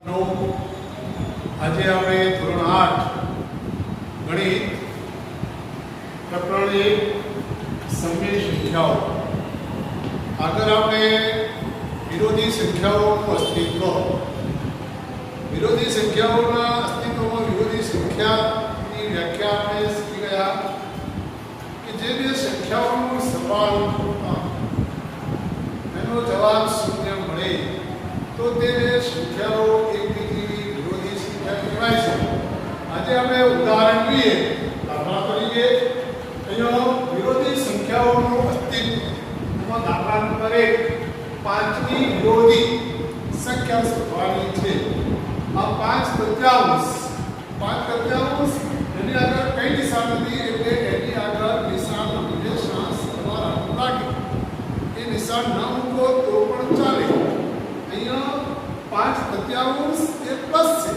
આજે આપણે ધોરણ 8 ગણિત પ્રકરણ 1 સમય સંખ્યાઓ આગળ આપણે વિરોધી સંખ્યાઓનું અસ્તિત્વ વિરોધી સંખ્યાઓના અસ્તિત્વમાં વિરોધી સંખ્યાની વ્યાખ્યા આપણે શીખી ગયા કે જે બે સંખ્યાઓનો સરવાળો એનો જવાબ શૂન્ય મળે તો તે સંખ્યાઓ એકબીજી વિરોધી સંખ્યા કહેવાય છે. આજે આપણે ઉદાહરણ લઈએ. દાખલા તરીકે અહીંયા વિરોધી સંખ્યાઓનું અસ્તિત્વ દાખલા નંબર 1 પાંચની વિરોધી સંખ્યા શોધવાની છે. આ 5 તૃતીયાંશ એની આગળ કઈ નિશાન નથી એટલે એની આગળ નિશાન હંમેશા સરવાળાનું રાખે. એ નિશાન ન મૂકો તો પણ ચાલે. અહીંયા 5 તૃતીયાંશ એ પ્લસ છે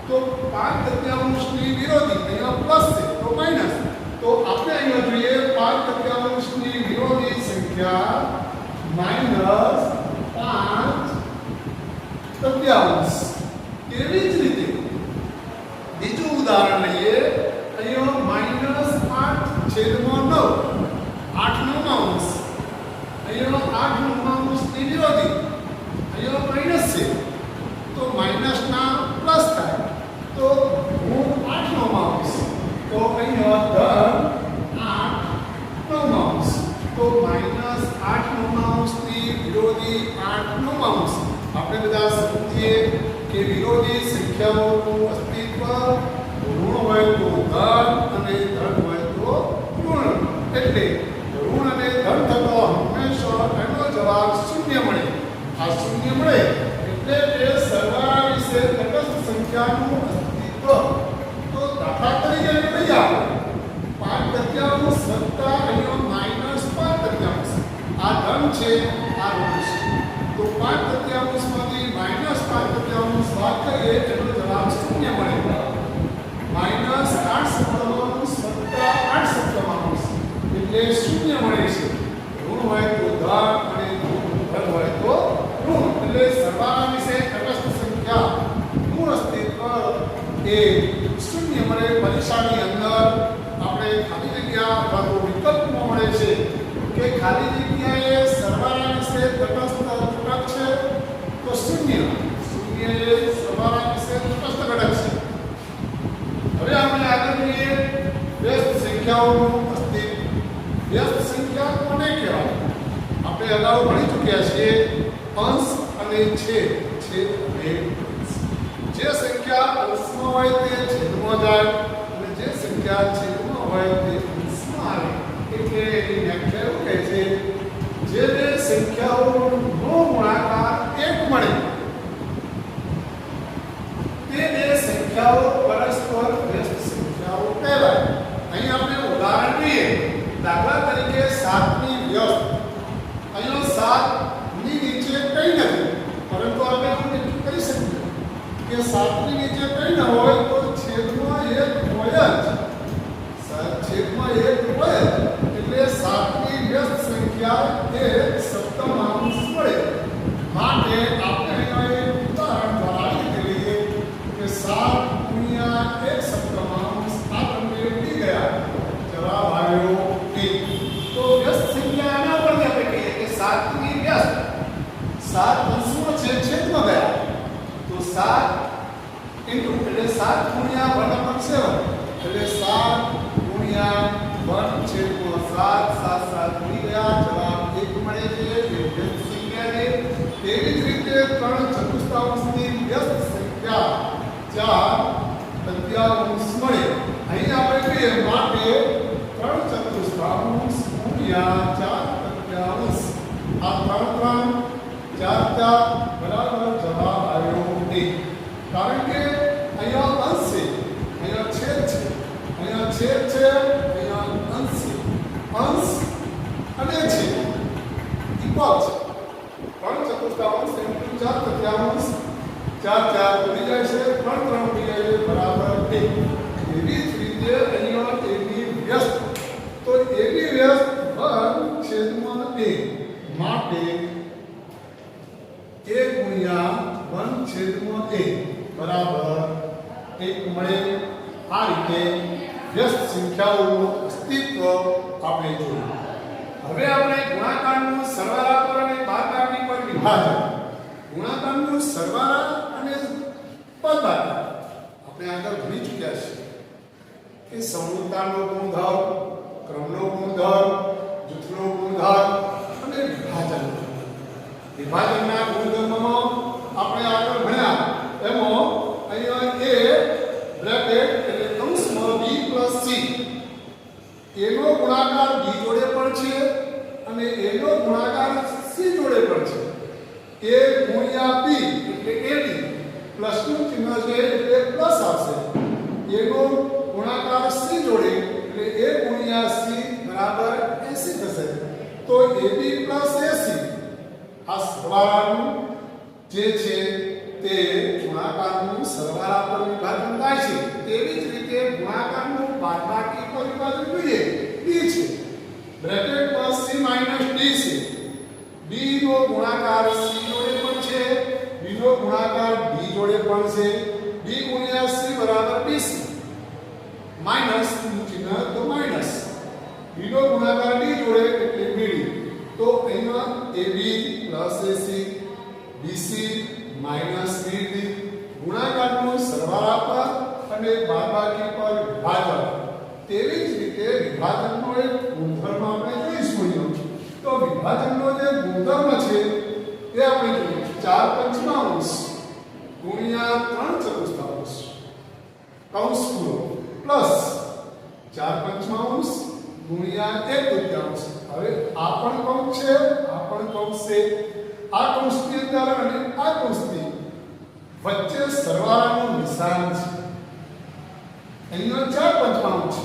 તો 5 તૃતીયાંશની વિરોધી અહીંયા પ્લસ છે તો માઇનસ. તો આપણે અહીંયા જોઈએ 5 તૃતીયાંશની વિરોધી સંખ્યા -5 તૃતીયાંશ. તેવી જ રીતે બીજું ઉદાહરણ લઈએ. અહીંયા -8/9 8 નવમાંશ. અહીંયા 8 નવમાંશની વિરોધી અહીંયા માઇનસ છે તો માઇનસના પ્લસ થાય તો હું 8 નવમાંશ તો અહીંયા ધન 8 નવમાંશ તો -8 નવમાંશની વિરોધી 8 નવમાંશ. આપણે બધા સમજીએ કે વિરોધી સંખ્યાઓનું અસ્તિત્વ ઋણ હોય તો ધન અને ધન હોય તો ઋણ. એટલે ઋણ અને ધન થતો હંમેશા એનો જવાબ શૂન્ય મળે. આ શૂન્ય મળે એટલે તે સરવાળા વિશે તટસ્થ સંખ્યાનું અસ્તિત્વ. તો દાખલા તરીકે લઈએ આપણે 5 તૃતીયાંશ વત્તા અહીંયા -5 તૃતીયાંશ. આ ધન છે આ ઋણ છે તો 5 તૃતીયાંશમાંથી -5 તૃતીયાંશ બાદ કરીએ એનો જવાબ શૂન્ય મળે. -8 સપ્તમાંશ વત્તા 8 સપ્તમાંશ એટલે શૂન્ય મળે છે. ઋણ હોય તો ધન અને ધન હોય તો ઋણ. એટલે સરવાળા વિશે તટસ્થ સંખ્યાનું અસ્તિત્વ એ શૂન્ય મળે. પરીક્ષાની અંદર આપણે ખાલી જગ્યા અથવા તો વિકલ્પમાં મળે છે કે ખાલી જગ્યાએ સરવાળા વિશે તટસ્થ ઘટક છે તો શૂન્ય એ સરવાળા વિશે તટસ્થ ઘટક છે. હવે આપણે આગળ જોઈએ વ્યસ્ત સંખ્યાઓનું અસ્તિત્વ. વ્યસ્ત સંખ્યા કોને કહેવાય? આપણે અગાઉ ભણી ચૂક્યા છીએ અંશ અને છેદ. જે સંખ્યા અંશમાં હોય તે છેદમાં જાય અને જે સંખ્યા છેદમાં હોય તે અંશમાં આવે. એટલે એની વ્યાખ્યા એવું કહે છે જે બે સંખ્યાઓનો ગુણાકાર 1 મળે તે બે સંખ્યાઓ પરસ્પર વ્યસ્ત સંખ્યાઓ કહેવાય. અહીં આપણે ઉદાહરણ લઈએ. દાખલા તરીકે 7 ની વ્યસ્ત. અહીંયા 7 ની નીચે કંઈ નથી પરંતુ આપણે એટલું કહી શકીએ કે 7 ની નીચે કંઈ ન હોય તો છેદમાં 1 હોય જ. છેદમાં 1 હોય જ એટલે 7 ની વ્યસ્ત સંખ્યા એ સપ્તમાંશ મળે. માટે આપણે અહીંયા એક ઉદાહરણ દ્વારા લઈએ કે 7 ગુણ્યા 1 સપ્તમાંશ આ તમને મળી ગયા. જવાબ આવ્યો 1. તો વ્યસ્ત સંખ્યા આના પર આપણે કહીએ કે 7 ની વ્યસ્ત 7 અંશમાં છે છેદમાં ગયા તો 7 ઇન્ટુ એટલે 7 ગુણ્યા 1/7 એટલે 7 ગુણ્યા 1/7 7 મળી ગયા. જવાબ 1 મળે છે. એ વ્યસ્ત સંખ્યા છે. તેવી જ રીતે 3 ચતુર્થાંશની વ્યસ્ત સંખ્યા 4 તૃતીયાંશ મળે. અહીં આપણે કહીએ માટે 3 ચતુર્થાંશ ગુણ્યા 4 તૃતીયાંશ આ 3 બરાબર જવાબ આવ્યો 1. કારણ કે અહીંયા અંશ છે અહીંયા છેદ છે અહીંયા છેદ છે અહીંયા અંશ છે. અંશ અને છેદ ઇક્વલ છે. 3 ચતુર્થાંશ ઇન્ટુ 4 તૃતીયાંશ 4 બની જાય છે 3 બની જાય છે બરાબર 1. એવી જ રીતે અહીંયા એની વ્યસ્ત તો એની વ્યસ્ત 1/2 માટે 1 ગુણ્યા 1/a બરાબર 1 મળે. આ રીતે વ્યસ્ત સંખ્યાઓનું અસ્તિત્વ આપણે જોયું. હવે આપણે ગુણાકારનું સરવાળા પર અને બાદબાકી પર વિભાજન. ગુણાકારનું સરવાળા અને બાદબાકી આપણે આગળ ભણી ચૂક્યા છીએ કે સમૂહતાનો ગુણધર્મ, ક્રમનો ગુણધર્મ, જૂથનો ગુણધર્મ અને વિભાજનના ગુણધર્મમાં આપણે આગળ ભણ્યા. એમાં અહીંયા a બ્રેકેટ એટલે કૌંસમાં b + c એનો ગુણાકાર b જોડે પણ છે અને એનો ગુણાકાર c જોડે પણ છે. a ગુણ્યા b એટલે ad પ્લસનું ચિહ્ન છે એટલે પ્લસ આવશે. એનો ગુણાકાર c જોડે એટલે a ગુણ્યા c બરાબર ac થશે. તો ab + ac આ સરવાળાનું જે છે તે ગુણાકારનું સરવાળા પર વિભાજન થાય છે. તેવી જ રીતે ગુણાકારનું બાદબાકી પર વિભાજન જોઈએ. b છે બ્રેકેટમાં c - d છે. b નો ગુણાકાર c જોડે પણ છે, b નો ગુણાકાર d જોડે પણ છે. b ગુણ્યા c બરાબર bc. માઈનસ નું ચિહ્ન તો માઈનસ. b નો ગુણાકાર d જોડે એટલે bd. તો અહીંયા ab + ac bc - bd ગુણાકારનું સરવાળા પર અને બાદબાકી પર વિભાજન. તેવી જ રીતે વિભાજનનો એક ગુણધર્મ આપણે જોઈશું. તો વિભાજનનો જે ગુણધર્મ છે એ આપણે જોઈએ 4/5 ગુણ્યા 3/4 કૌંસ પૂરો પ્લસ 4/5 ગુણ્યા 1/3. હવે આ પણ કૌંસ છે, આ પણ કૌંસ છે. આ કૌંસની અંદર અને આ કૌંસની વચ્ચે સરવાળાનું નિશાન છે. અહીંયા 4/5 છે,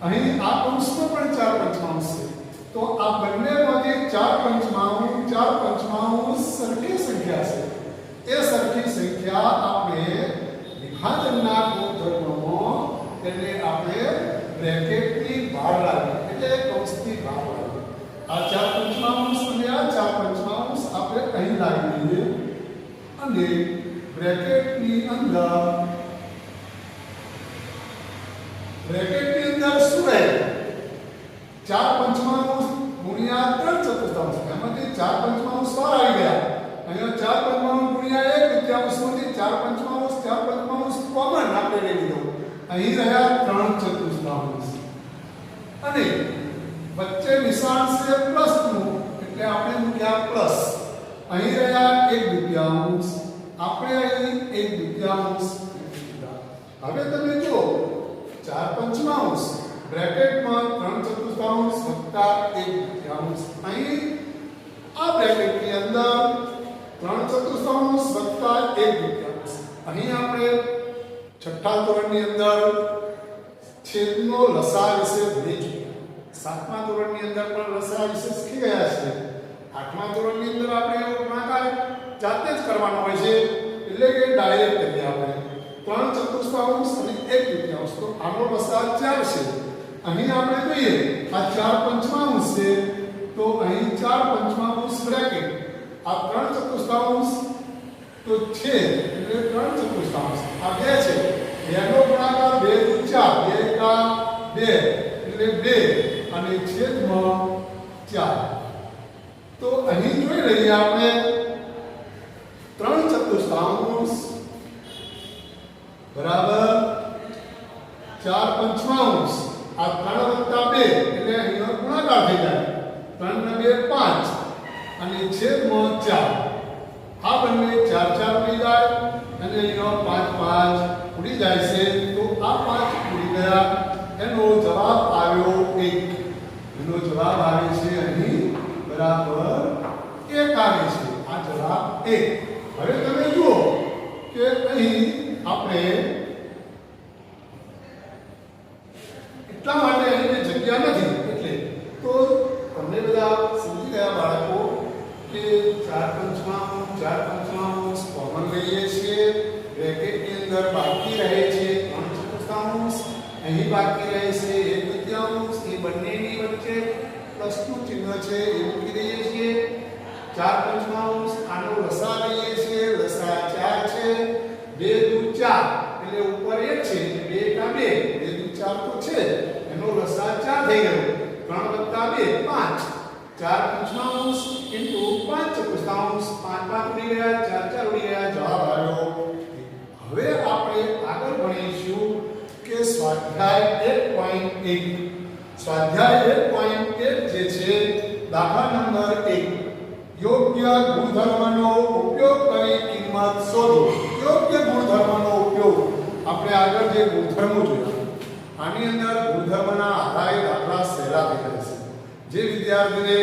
અહીં આ કૌંસમાં પણ 4/5 છે. તો આ બંનેમાંથી 4/5 સરખી સંખ્યા છે. એ સરખી સંખ્યા આપણે વિભાજનના ગુણધર્મમાં એટલે આપણે બ્રેકેટની બહાર લાવીએ એટલે કૌંસની બહાર લાવીએ. આ 4/5 અને આ 4/5 આપણે અહીં લાવી દઈએ અને બ્રેકેટની અંદર શું રહે 4/5 ગુણ્યા 3/4 એમાંથી 4/5 બહાર આવી ગયા. અહીંયા 4/5 ગુણ્યા 1/3 માંથી 4/5 કોમન આપણે લઈ લીધો. અહીં રહ્યા 3/4 અને વચ્ચે નિશાન છે પ્લસ નું એટલે આપણે મૂક્યા પ્લસ. અહીં રહ્યા 1/2 આપણે અહીં 1/2. હવે તમે જો 4/5 બ્રેકેટમાં 3/4 વત્તા 1/2. અહીં આ બ્રેકેટની અંદર 3/4 વત્તા 1/2. અહીં આપણે છઠ્ઠા ધોરણની અંદર છેદનો લસા વિશે ભણી ચૂક્યા. સાતમા ધોરણની અંદર પણ લસા વિશે શીખી ગયા છે. આઠમા ધોરણની અંદર આપણે એવો ગુણાકાર જાતે જ કરવાનો હોય છે એટલે કે ડાયરેક્ટ કરીએ આપણે 3/4 અને 1/2. તો આનો લસા 4 છે. અહીં આપણે જોઈએ આ 4/5 છે તો અહીં 4/5 બ્રેકેટ આ 3/4 તો છે એટલે 3/4 આ 2 છે. 2 નો ગુણાકાર 2 × 4 2 એટલે 2 અને છેદમાં 4. તો અહીં જોઈ લઈએ આપણે 3/4 બરાબર 4/5 આ 3 + 2 એટલે અહીંયા ગુણાકાર થઈ જાય 3 ને 2 5 અને છેદમાં 4. આ બંને 4 4 ઉડી જાય અને અહીંયા 5 5 ઉડી જાય છે. તો આ 5 ઉડી ગયા. એનો જવાબ આવ્યો 1. એનો જવાબ આવે છે અહીં બરાબર 1 આવે છે. આ જવાબ 1. હવે તમે જુઓ કે અહીં આપણે એટલા માટે અહીં જગ્યા નથી એટલે તો તમને બધા સમજી ગયા બાળકો કે 4/5 કોમન લઈએ છીએ. બ્રેકેટની અંદર બાકી રહે છે 3/4. અહીં બાકી રહે છે 1/2. એ બંનેની વચ્ચે પ્લસનું ચિહ્ન છે એ મૂકી દઈએ છીએ. 4 પંચમાંશ આનો લસા લઈએ છીએ લસા 4 છે 2 દુ 4 એટલે ઉપર 1 છે 2 કા 2 2 દુ 4 તો છે એનો લસા 4 થઈ ગયો 3 + 2 5 4 પંચમાંશ ઇન્ટુ 5 ચતુર્થાંશ 5 5 ઉડી ગયા 4 4 ઉડી ગયા જવાબ આવ્યો હવે આપણે આગળ ભણીશું કે સ્વાધ્યાય 1.1 સ્વાધ્યાય 1.1 જે છે દાખલા નંબર 1 યોગ્ય ગુણધર્મનો ઉપયોગ કરી કિંમત શોધો યોગ્ય ગુણધર્મનો ઉપયોગ આપણે આગળ જે ગુણધર્મો જોયા આની અંદર ગુણધર્મના આધારે દાખલા સહેલા થઈ જશે જે વિદ્યાર્થીને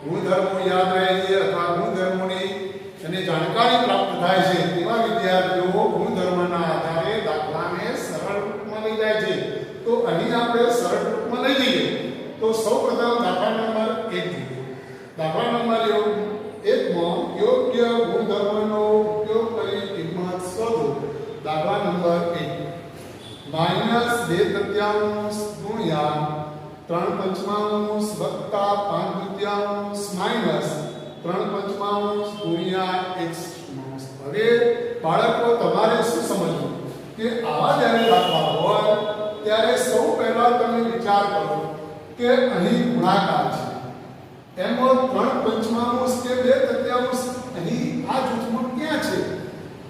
ગુણધર્મો યાદ રહે છે અથવા ગુણધર્મોની અને જાણકારી પ્રાપ્ત થાય છે તેવા વિદ્યાર્થીઓ ગુણધર્મના આધારે દાખલાને સરળ રૂપમાં લઈ જાય છે તો અહીં આપણે સરળ રૂપમાં લઈ જઈએ તો સૌપ્રથમ દાખલા નંબર 1 જોઈએ દાખલા નંબર 1 માં યોગ્ય ગુણધર્મનો ઉપયોગ કરી કિંમત શોધો દાખલા નંબર 1 -2/3 ગુણ્યા 3/5 વત્તા 5/5 માઈનસ 3/5 ગુણ્યા x/5 હવે બાળકો તમારે શું સમજવું કે આવા જ્યારે દાખલા હોય ત્યારે સૌ પહેલા તમે વિચાર કરો કે અહીં ગુણાકાર છે એમાં 3/5 કે 2/3 અહીં આ જૂથમાં ક્યાં છે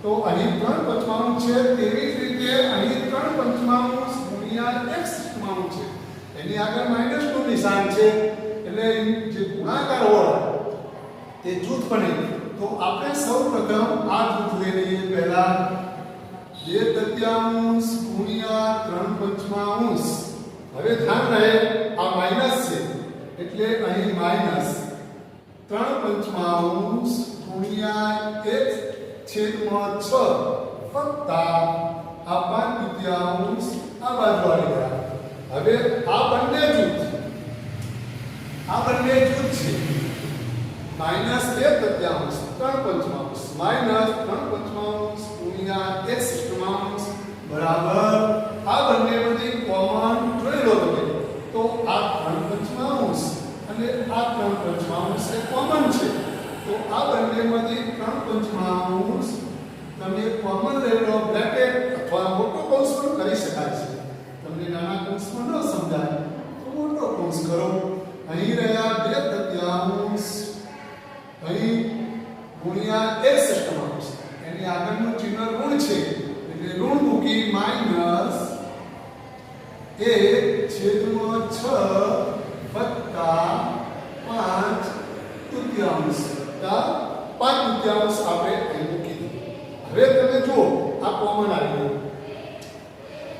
તો અહીં 3/5 છે તેવી જ રીતે અહીં 3/5 ગુણ્યા x/5 છે એની આગળ માઈનસનું નિશાન છે એટલે જે ગુણાકાર હોય તે જૂથ બને તો આપણે સૌપ્રથમ આ જૂથ લઈ લઈએ પહેલા 2/3 ગુણ્યા 3/5 હવે ધ્યાન રહે આ માઈનસ છે એટલે અહીં માઈનસ 3/5 ગુણ્યા 1/6 વત્તા આ 5/5 આ બાજુ આવી ગયા હવે આ બંને જૂથ છે -2/3 3/5 માઈનસ 3/5 ગુણ્યા x/5 બરાબર આ બંનેમાંથી કોમન જોઈ લો તમે તો આ 3/5 અને આ 3/5 એ કોમન છે તો આ બંનેમાંથી 3/5 તમે કોમન લઈ લો બ્રેકેટ અથવા મોટો કૌંસ પણ કરી શકાય છે તમને નાના કૌંસમાં ન સમજાય તો મોટો કૌંસ કરો અહીં રહ્યા 2/3 અહીં ગુણ્યા x/5 એની આગળનું ચિહ્ન ઋણ છે એટલે ઋણ મૂકી માઈનસ 1/6 વત્તા 5/5 આપણે અહીં મૂકી દીધું હવે તમે જુઓ આ કોમન આવી ગયું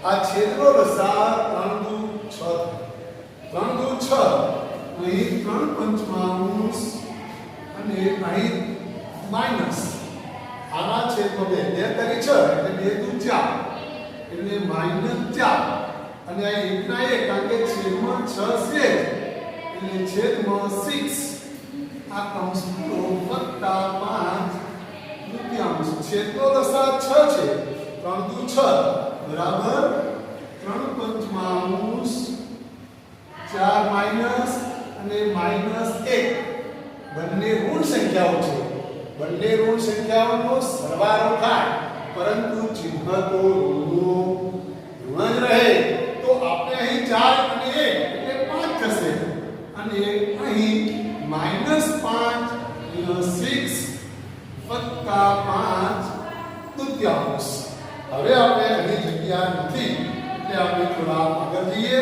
આ છેદનો લસા 3 દુ 6 3 દુ 6 અહીં 3/5 અને અહીં માઈનસ આના છેદમાં 2 તરી 6 એટલે 2 દુ 4 એટલે -4 અને અહીં 1 ના 1 કારણ કે છેદમાં 6 છે એટલે છેદમાં 6 આ કૌંસ પૂરો વત્તા 5/5 છેદનો લસા 6 છે 3 દુ 6 બરાબર 3/5 4 માઈનસ અને -1 બંને ઋણ સંખ્યાઓ છે બંને ઋણ સંખ્યાઓનો સરવાળો થાય પરંતુ ચિહ્ન તો ઋણ જ રહે તો આપણે અહીં 4 અને 1 એટલે 5 થશે અને અહીં -5 વત્તા 5/5 હવે આપણે અહીં જગ્યા નથી એટલે આપણે થોડા આગળ જઈએ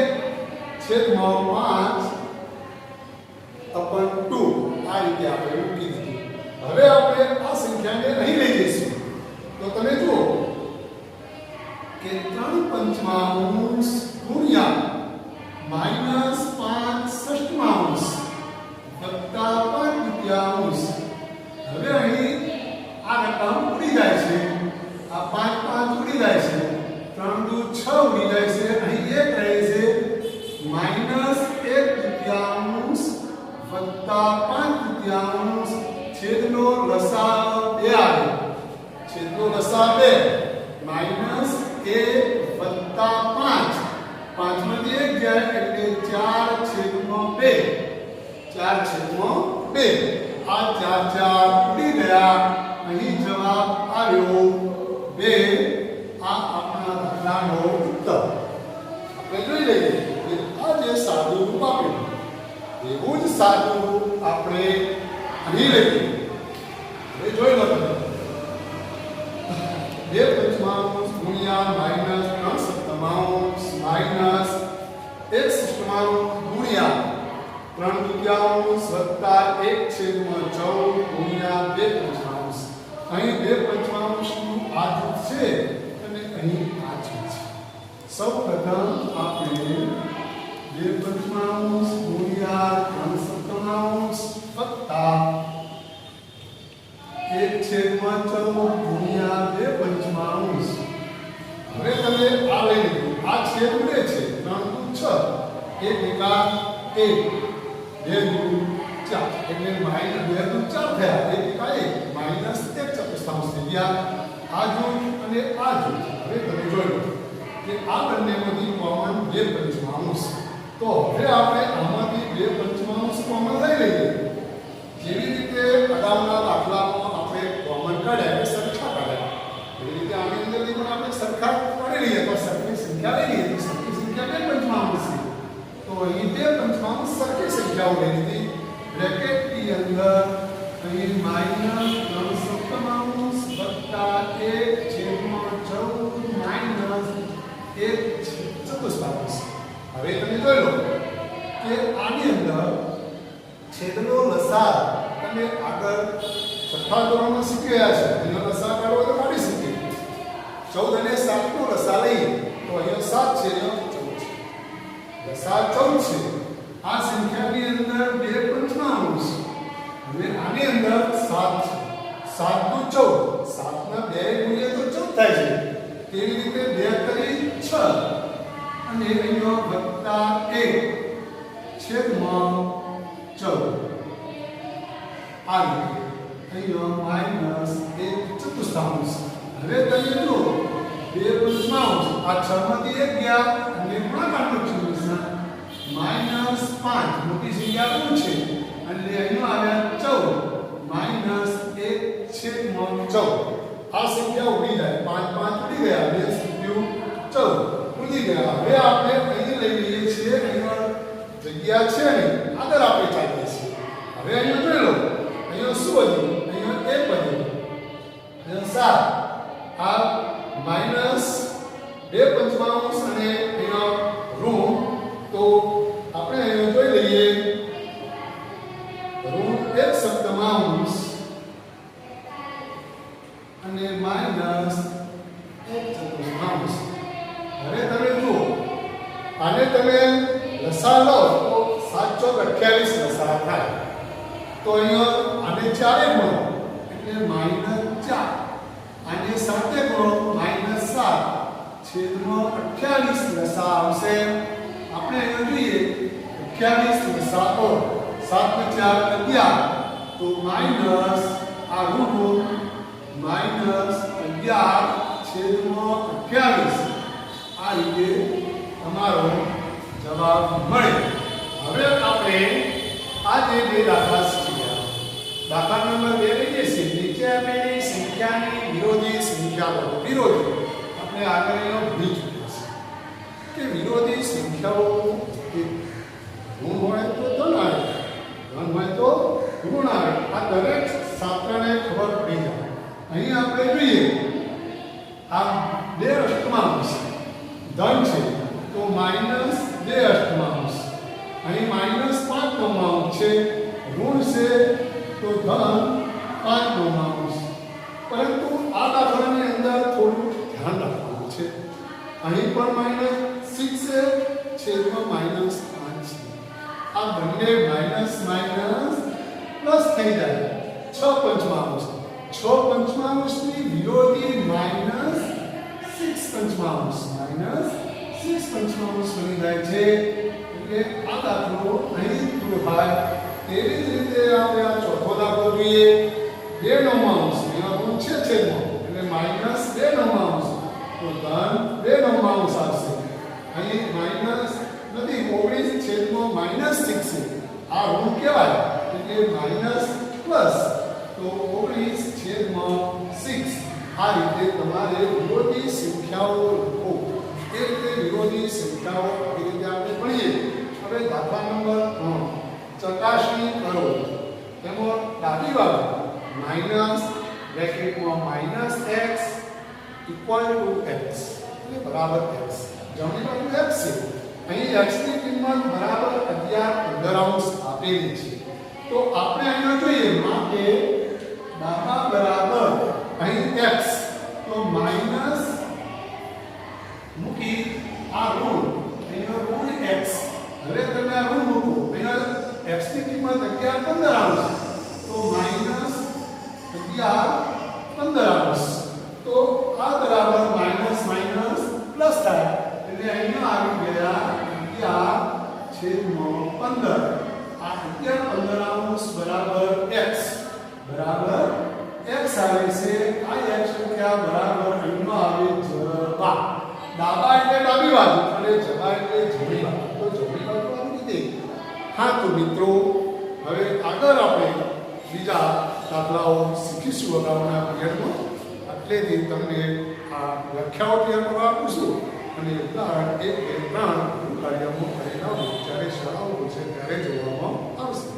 છેદમાં 5/2 આ રીતે આપણે મૂકી દીધું હવે આપણે આ સંખ્યાને અહીં લઈ જઈશું તો તમે જુઓ કે 3/5 ગુણ્યા -5/6 વત્તા 5/5 હવે અહીં આ રકમ ઉડી જાય છે આ 5/5 ઉડી જાય છે 3 દુ 6 ઉડી જાય છે અહીં 1 રહે છે -1/5 વત્તા 5/5 છેદનો લસા 2 આવે છેદનો લસા 2 -1 વત્તા 5 5માંથી 1 જાય એટલે 4/2 4/2 આ 4 4 ઉડી ગયા. અહીં જવાબ આવ્યો 2. આ આપણા દાખલાનો ઉત્તર. આપણે જોઈ લઈએ કે આ જે સાદું રૂપ આપ્યું એવું જ સાદું રૂપ આપણે અહીં લઈએ. હવે જોઈ લો તમે 2 પંચમાંશ ગુણ્યા માઇનસ 3 સપ્તમાંશ માઇનસ 1 સપ્તમાંશ ગુણ્યા 3 દુત્યાંશ વત્તા 1/14 ગુણ્યા 2 પંચમાંશ. અહીં 2 પંચમાંશનું આ જૂથ છે અને અહીં આ જૂથ છે. સૌપ્રથમ આપણે 2 પંચમાંશ ગુણ્યા 3 સપ્તમાંશ વત્તા 1/14 ગુણ્યા 2 પંચમાંશ. હવે તમે આ લઈ લીધું. આ છેદ ઉડે છે 3 દુ 6 1 એકા 1 2 દુ 4 એટલે માઈનસ 2 દુ 4 થયા 1 એકા 1 માઈનસ 1 ચતુર્થાંશ થઈ ગયા. આ જૂથ અને આ જૂથ. હવે તમે જોઈ લો કે આ બંનેમાંથી કોમન 2 પંચમાંશ. તો હવે આપણે આમાંથી 2 પંચમાંશ કોમન લઈ લઈએ. જેવી રીતે અગાઉના દાખલામાં આપણે કોમન કાઢ્યા એટલે સરખા કાઢ્યા એવી રીતે આની અંદરથી પણ આપણે સરખા કાઢી લઈએ તો સરખી સંખ્યા લઈ લઈએ તો સરખી સંખ્યા 2 પંચમાંશ છે. તો અહીં 2 પંચમાંશ સરખી સંખ્યાઓ લઈ લીધી. બ્રેકેટની અંદર અહીં માઈનસ 3 સપ્તમાંશ વત્તા 1/14 માઈનસ 1 ચતુર્થાંશ. હવે તમે જોઈ લો કે આની અંદર છેદનો લસાઅ તમે આગળ છઠ્ઠા ધોરણમાં શીખી ગયા છે. એનો લસાઅ કાઢવો તો કાઢી શકીએ. 14 અને 7 નો લસાઅ લઈએ તો અહીંયા 7 છે અહીંયા 14 છે. લસાઅ 14 છે. આ સંખ્યાની અંદર 2 પંચમાંશ. હવે આની અંદર 7 છે. 7 દુ 14 7 ના 2 ગુણ્યા તો 14 થાય છે. તેવી રીતે 2 કરી 6 અને અહીંયા વત્તા 1/14 આ રીતે અહીંયા માઈનસ 1 ચતુર્થાંશ. હવે તમે જુઓ 2 પંચમાંશ આ 6 માંથી 1 ગયા અને ગુણાકારનો ચિહ્ન માઈનસ 5 મોટી સંખ્યા શું છે એટલે અહીંયા આવ્યા 14 માઈનસ 1/14. આ સંખ્યા ઉડી જાય 5 5 ઉડી ગયા 2 સંખ્યા 14 ઉડી ગયા. હવે આપણે અહીં લઈ લઈએ છીએ. અહીંયા જગ્યા છે ને આગળ આપણે ચાલીએ છીએ. હવે અહીંયા જોઈ લો અહીંયા શું વધ્યું અહીંયા 1 વધ્યું અહીંયા 7 આ માઈનસ 2 પંચમાંશ અને અહીંયા ઋણ. તો આપણે અહીંયા જોઈ લઈએ ઋણ 1 સપ્તમાંશ અને માઈનસ 1 ચતુર્થાંશ. હવે તમે જુઓ આને તમે લસાઅ લો તો 7 ચોક 28 લસાઅ થાય. તો અહીંયા આને 4 ગુણો એટલે -4. આને 7 ગુણો -7 છેદમાં 28 લસાઅ આવશે. આપણે અહીંયા જોઈએ 28 લસાઅ 7 ને 4 11 તો માઈનસ આ ઋણ -11 છેદમાં 28. આ રીતે તમારો જવાબ મળે. હવે આપણે આ જે બે દાખલા શીખ્યા. દાખલા નંબર 2 લઈએ છીએ. નીચે આપેલી સંખ્યાની વિરોધી સંખ્યાઓ. વિરોધી આપણે આગળ એનો ભૂલી ચૂક્યા છે કે વિરોધી સંખ્યાઓ ઋણ હોય તો ધન આવે, ધન હોય તો ઋણ આવે. આ દરેક છાત્રને ખબર પડી જાય. અહીં આપણે જોઈએ આ 2 અષ્ટમાંશ ધન છે તો માઈનસ 2 અષ્ટમાંશ. અહીં માઈનસ 5 નવમાંશ છે. ઋણ છે તો ધન 5 નવમાંશ. પરંતુ આ દાખલાની અંદર થોડું ધ્યાન રાખવાનું છે. અહીં પણ -6 છે છેદમાં -5 છે. આ બંને માઈનસ માઈનસ પ્લસ થઈ જાય 6 પંચમાંશ. 6 પંચમાંશની વિરોધી -6 પંચમાંશ. -6 પંચમાંશ બની જાય છે. એટલે આ દાખલો અહીં પૂરો થાય. તેવી જ રીતે આપણે આ ચોથો દાખલો જોઈએ. 2 નવમાંશ એમાં ઋણ છે છેદમાં એટલે -2 નવમાંશ તો ધન 2 નવમાંશ આવશે. અહીં માઈનસ નથી 19 છેદમાં -6 છે. આ ઋણ કહેવાય એટલે -19 પ્લસ તો 19/6 આ રીતે તમારે વિરોધી સંખ્યાઓ લખો એ રીતે વિરોધી સંખ્યાઓ એ રીતે આપણે ભણીએ હવે દાખલા નંબર 3 ચકાસણી કરો એમાં ડાબી બાજુ માઈનસ બ્રેકેટમાં -x ઇક્વલ ટુ x એટલે બરાબર x જમણી બાજુ x છે અહીં x ની કિંમત બરાબર 11/15 આપેલી છે તો આપણે અહીંયા જોઈએ માટે ડાબા બરાબર અહીં x તો માઈનસ મૂકી આ ઋણ અહીંયા ઋણ x હવે તમે આ ઋણ મૂકો અહીંયા x ની કિંમત 11/15 આવશે તો -11/15 આવશે તો આ બરાબર માઈનસ માઈનસ પ્લસ થાય એટલે અહીંયા આવી ગયા 11/15 આ 11/15 બરાબર x બરાબર x આવે છે આ x સંખ્યા બરાબર અહીંયા આવે જવાબ ડાબા એટલે ડાબી બાજુ અને જમા એટલે જમણી બાજુ તો જમણી બાજુ આવી રીતે હા તો મિત્રો હવે આગળ આપણે બીજા દાખલાઓ શીખીશું અગાઉના પીરિયડમાં એટલેથી તમને આ વ્યાખ્યાઓ તૈયાર કરવા આપીશું અને ઉદાહરણ 1 2 3 કાર્યમાં પરિણામો જ્યારે શાળાઓ છે ત્યારે જોવામાં આવશે